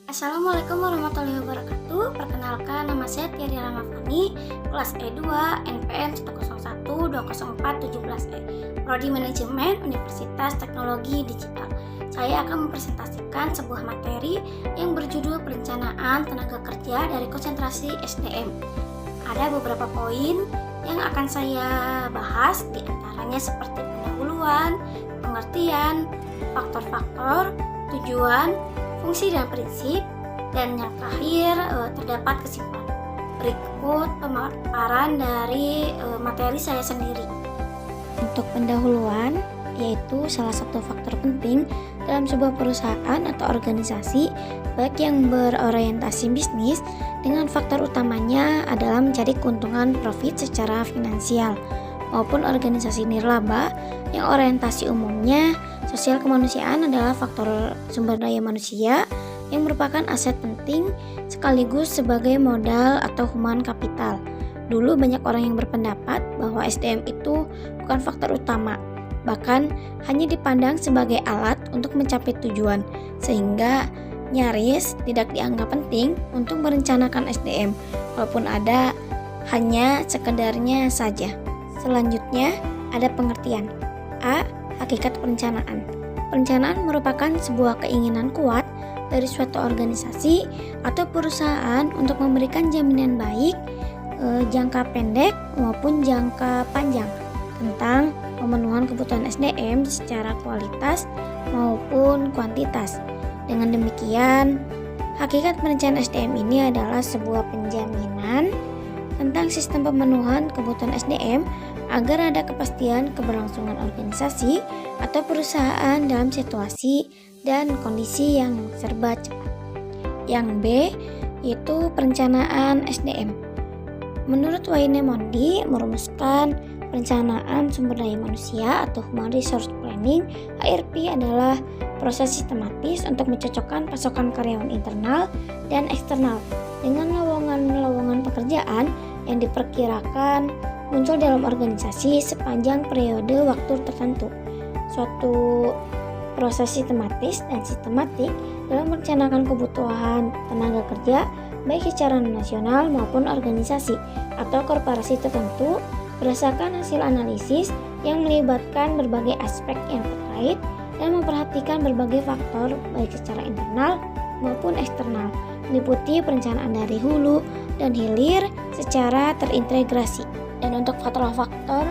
Assalamualaikum warahmatullahi wabarakatuh. Perkenalkan, nama saya Tiari Ramafani, kelas E2, NPM 101204717E, Prodi Manajemen Universitas Teknologi Digital. Saya akan mempresentasikan sebuah materi yang berjudul Perencanaan Tenaga Kerja dari Konsentrasi SDM. Ada beberapa poin yang akan saya bahas, diantaranya seperti pendahuluan, pengertian, faktor-faktor, tujuan, fungsi dan prinsip, dan yang terakhir terdapat kesimpulan. Berikut pemaparan dari materi saya sendiri. Untuk pendahuluan, yaitu salah satu faktor penting dalam sebuah perusahaan atau organisasi, baik yang berorientasi bisnis, dengan faktor utamanya adalah mencari keuntungan profit secara finansial, maupun organisasi nirlaba yang orientasi umumnya sosial kemanusiaan adalah faktor sumber daya manusia yang merupakan aset penting sekaligus sebagai modal atau human capital. Dulu banyak orang yang berpendapat bahwa SDM itu bukan faktor utama, bahkan hanya dipandang sebagai alat untuk mencapai tujuan, sehingga nyaris tidak dianggap penting untuk merencanakan SDM, walaupun ada hanya sekedarnya saja. Selanjutnya ada pengertian. A. Hakikat perencanaan. Perencanaan merupakan sebuah keinginan kuat dari suatu organisasi atau perusahaan untuk memberikan jaminan baik jangka pendek maupun jangka panjang tentang pemenuhan kebutuhan SDM secara kualitas maupun kuantitas. Dengan demikian, hakikat perencanaan SDM ini adalah sebuah penjaminan tentang sistem pemenuhan kebutuhan SDM agar ada kepastian keberlangsungan organisasi atau perusahaan dalam situasi dan kondisi yang serba cepat. Yang B, yaitu perencanaan SDM. Menurut Wayne Mondi merumuskan perencanaan sumber daya manusia atau Human Resource Planning, HRP adalah proses sistematis untuk mencocokkan pasokan karyawan internal dan eksternal dengan lowongan-lowongan pekerjaan yang diperkirakan muncul dalam organisasi sepanjang periode waktu tertentu. Suatu proses sistematis dan sistematik dalam merencanakan kebutuhan tenaga kerja baik secara nasional maupun organisasi atau korporasi tertentu berdasarkan hasil analisis yang melibatkan berbagai aspek yang terkait dan memperhatikan berbagai faktor baik secara internal maupun eksternal, meliputi perencanaan dari hulu dan hilir secara terintegrasi. Dan untuk faktor-faktor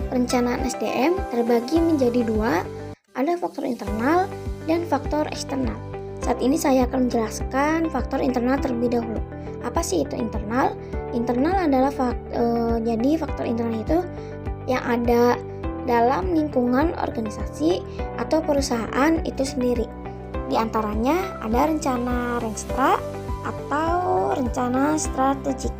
perencanaan SDM terbagi menjadi dua, ada faktor internal dan faktor eksternal. Saat ini saya akan menjelaskan faktor internal terlebih dahulu. Apa sih itu internal? Internal adalah jadi faktor internal itu yang ada dalam lingkungan organisasi atau perusahaan itu sendiri. Di antaranya ada rencana Renstra atau rencana strategik.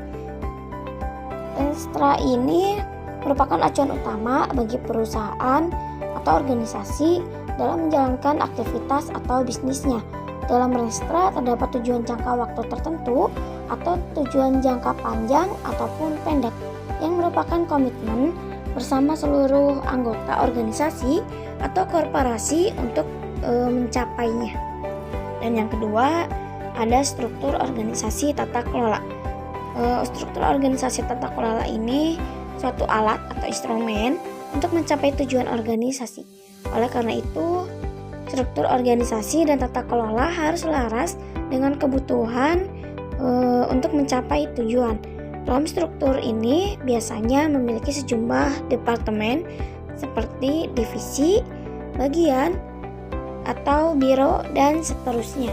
Renstra ini merupakan acuan utama bagi perusahaan atau organisasi dalam menjalankan aktivitas atau bisnisnya. Dalam Renstra terdapat tujuan jangka waktu tertentu atau tujuan jangka panjang ataupun pendek yang merupakan komitmen bersama seluruh anggota organisasi atau korporasi untuk mencapainya. Dan yang kedua, ada struktur organisasi tata kelola. Struktur organisasi tata kelola ini suatu alat atau instrumen untuk mencapai tujuan organisasi. Oleh karena itu, struktur organisasi dan tata kelola harus selaras dengan kebutuhan untuk mencapai tujuan. Dalam struktur ini biasanya memiliki sejumlah departemen seperti divisi, bagian, atau biro, dan seterusnya.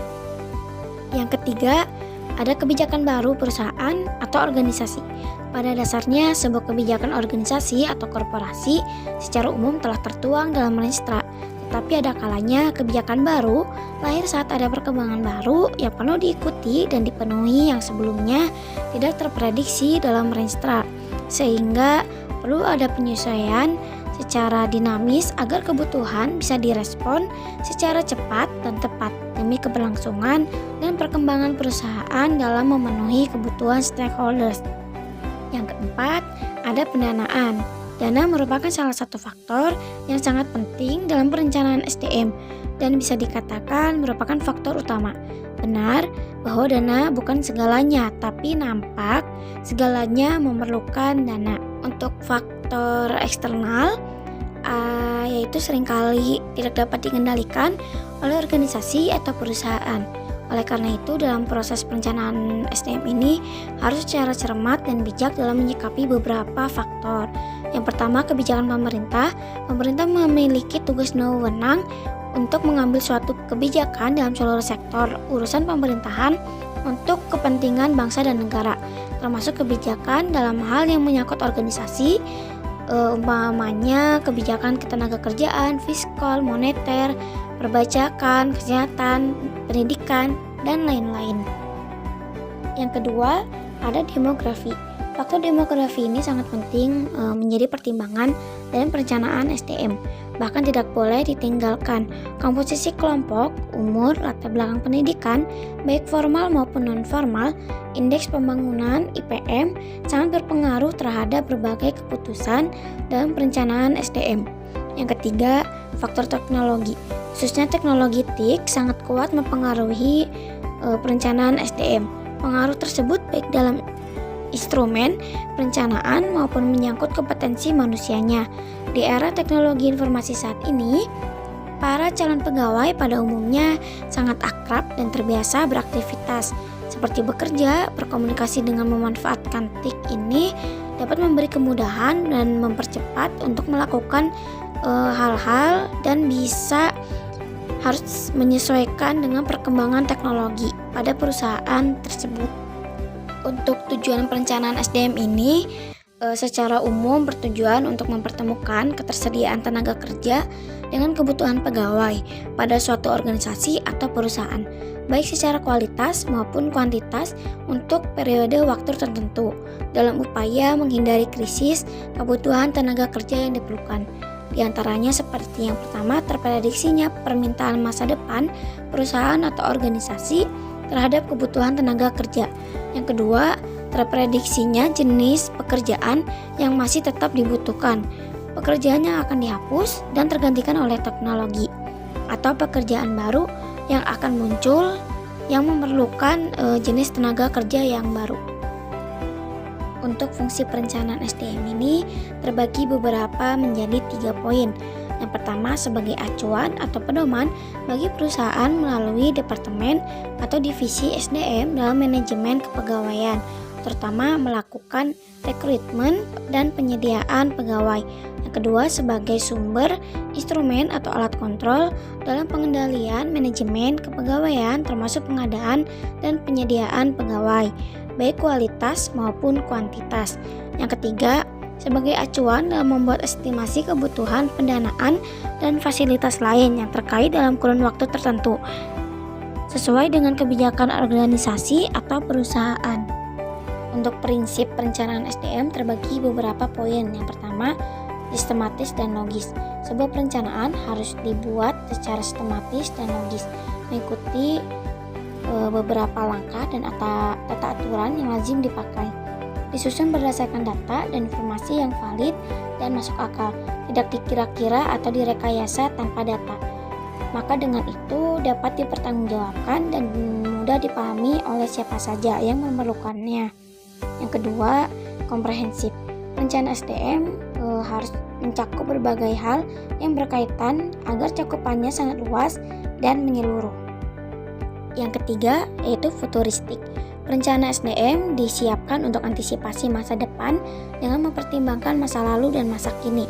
Yang ketiga, ada kebijakan baru perusahaan atau organisasi. Pada dasarnya, sebuah kebijakan organisasi atau korporasi secara umum telah tertuang dalam Renstra. Tetapi ada kalanya kebijakan baru lahir saat ada perkembangan baru yang perlu diikuti dan dipenuhi yang sebelumnya tidak terprediksi dalam Renstra, sehingga perlu ada penyesuaian secara dinamis agar kebutuhan bisa direspon secara cepat dan tepat demi keberlangsungan dan perkembangan perusahaan dalam memenuhi kebutuhan stakeholders. Yang keempat, ada pendanaan. Dana merupakan salah satu faktor yang sangat penting dalam perencanaan SDM dan bisa dikatakan merupakan faktor utama. benar bahwa dana bukan segalanya, tapi nampak segalanya memerlukan dana. Untuk faktor eksternal, yaitu seringkali tidak dapat dikendalikan oleh organisasi atau perusahaan. Oleh karena itu, dalam proses perencanaan SDM ini harus secara cermat dan bijak dalam menyikapi beberapa faktor. Yang pertama, kebijakan pemerintah. Pemerintah memiliki tugas dan wewenang untuk mengambil suatu kebijakan dalam seluruh sektor urusan pemerintahan untuk kepentingan bangsa dan negara, termasuk kebijakan dalam hal yang menyangkut organisasi, umpamanya kebijakan ketenagakerjaan, fiskal, moneter, perpajakan, kesehatan, pendidikan, dan lain-lain. Yang kedua, ada demografi. Faktor demografi ini sangat penting menjadi pertimbangan dalam perencanaan SDM. Bahkan tidak boleh ditinggalkan. Komposisi kelompok, umur, latar belakang pendidikan, baik formal maupun non-formal, indeks pembangunan IPM sangat berpengaruh terhadap berbagai keputusan dalam perencanaan SDM. Yang ketiga, faktor teknologi. Khususnya teknologi TIK sangat kuat mempengaruhi perencanaan SDM. Pengaruh tersebut baik dalam instrumen perencanaan maupun menyangkut kompetensi manusianya. Di era teknologi informasi saat ini, para calon pegawai pada umumnya sangat akrab dan terbiasa beraktivitas seperti bekerja, berkomunikasi dengan memanfaatkan TIK ini dapat memberi kemudahan dan mempercepat untuk melakukan hal-hal dan bisa harus menyesuaikan dengan perkembangan teknologi pada perusahaan tersebut. Untuk tujuan perencanaan SDM ini secara umum bertujuan untuk mempertemukan ketersediaan tenaga kerja dengan kebutuhan pegawai pada suatu organisasi atau perusahaan, baik secara kualitas maupun kuantitas untuk periode waktu tertentu, dalam upaya menghindari krisis kebutuhan tenaga kerja yang diperlukan. Di antaranya seperti yang pertama, terprediksinya permintaan masa depan perusahaan atau organisasi terhadap kebutuhan tenaga kerja. Yang kedua, terprediksinya jenis pekerjaan yang masih tetap dibutuhkan, pekerjaan yang akan dihapus dan tergantikan oleh teknologi, atau pekerjaan baru yang akan muncul yang memerlukan jenis tenaga kerja yang baru. Untuk fungsi perencanaan SDM ini terbagi beberapa menjadi 3 poin. Yang pertama, sebagai acuan atau pedoman bagi perusahaan melalui departemen atau divisi SDM dalam manajemen kepegawaian, terutama melakukan rekrutmen dan penyediaan pegawai. Yang kedua, sebagai sumber, instrumen atau alat kontrol dalam pengendalian manajemen kepegawaian termasuk pengadaan dan penyediaan pegawai, baik kualitas maupun kuantitas. Yang ketiga, sebagai acuan dalam membuat estimasi kebutuhan pendanaan dan fasilitas lain yang terkait dalam kurun waktu tertentu, sesuai dengan kebijakan organisasi atau perusahaan. Untuk prinsip perencanaan SDM terbagi beberapa poin. Yang pertama, sistematis dan logis. Sebuah perencanaan harus dibuat secara sistematis dan logis, mengikuti beberapa langkah dan tata aturan yang lazim dipakai. Disusun berdasarkan data dan informasi yang valid dan masuk akal, tidak dikira-kira atau direkayasa tanpa data. Maka dengan itu dapat dipertanggungjawabkan dan mudah dipahami oleh siapa saja yang memerlukannya. Yang kedua, komprehensif. Rencana SDM harus mencakup berbagai hal yang berkaitan agar cakupannya sangat luas dan menyeluruh. Yang ketiga, yaitu futuristik. Rencana SDM disiapkan untuk antisipasi masa depan dengan mempertimbangkan masa lalu dan masa kini.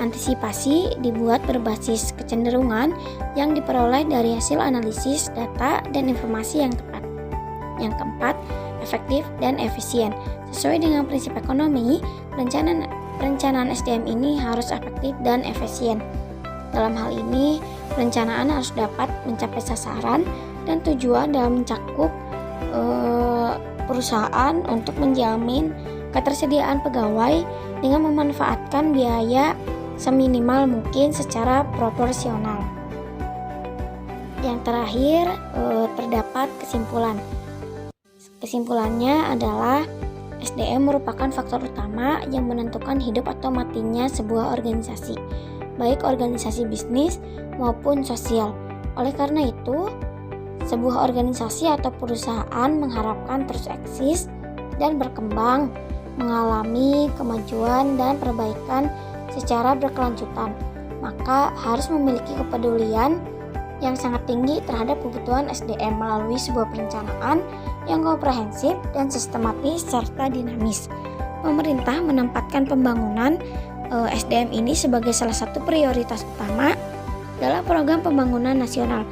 Antisipasi dibuat berbasis kecenderungan yang diperoleh dari hasil analisis data dan informasi yang tepat. Yang keempat, efektif dan efisien. Sesuai dengan prinsip ekonomi, perencanaan SDM ini harus efektif dan efisien. Dalam hal ini, perencanaan harus dapat mencapai sasaran dan tujuan dalam mencakup perusahaan untuk menjamin ketersediaan pegawai dengan memanfaatkan biaya seminimal mungkin secara proporsional. Yang terakhir, terdapat kesimpulan. Kesimpulannya adalah SDM merupakan faktor utama yang menentukan hidup atau matinya sebuah organisasi, baik organisasi bisnis maupun sosial. Oleh karena itu, Sebuah organisasi atau perusahaan mengharapkan terus eksis dan berkembang, mengalami kemajuan dan perbaikan secara berkelanjutan, maka harus memiliki kepedulian yang sangat tinggi terhadap kebutuhan SDM melalui sebuah perencanaan yang komprehensif dan sistematis serta dinamis. Pemerintah menempatkan pembangunan SDM ini sebagai salah satu prioritas utama dalam program pembangunan nasional.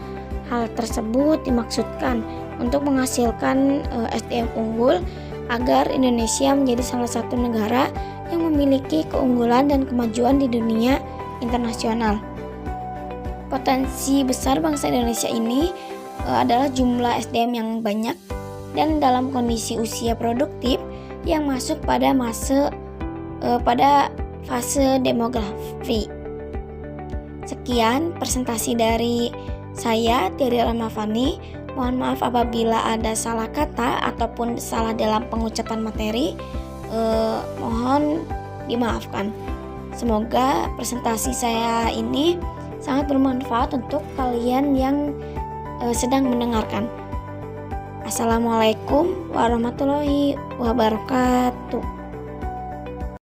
Hal tersebut dimaksudkan untuk menghasilkan SDM unggul agar Indonesia menjadi salah satu negara yang memiliki keunggulan dan kemajuan di dunia internasional. Potensi besar bangsa Indonesia ini adalah jumlah SDM yang banyak dan dalam kondisi usia produktif yang masuk pada fase demografi. Sekian presentasi dari saya, Tiari Ramafani. Mohon maaf apabila ada salah kata ataupun salah dalam pengucapan materi. Mohon dimaafkan. Semoga presentasi saya ini sangat bermanfaat untuk kalian yang sedang mendengarkan. Assalamualaikum warahmatullahi wabarakatuh.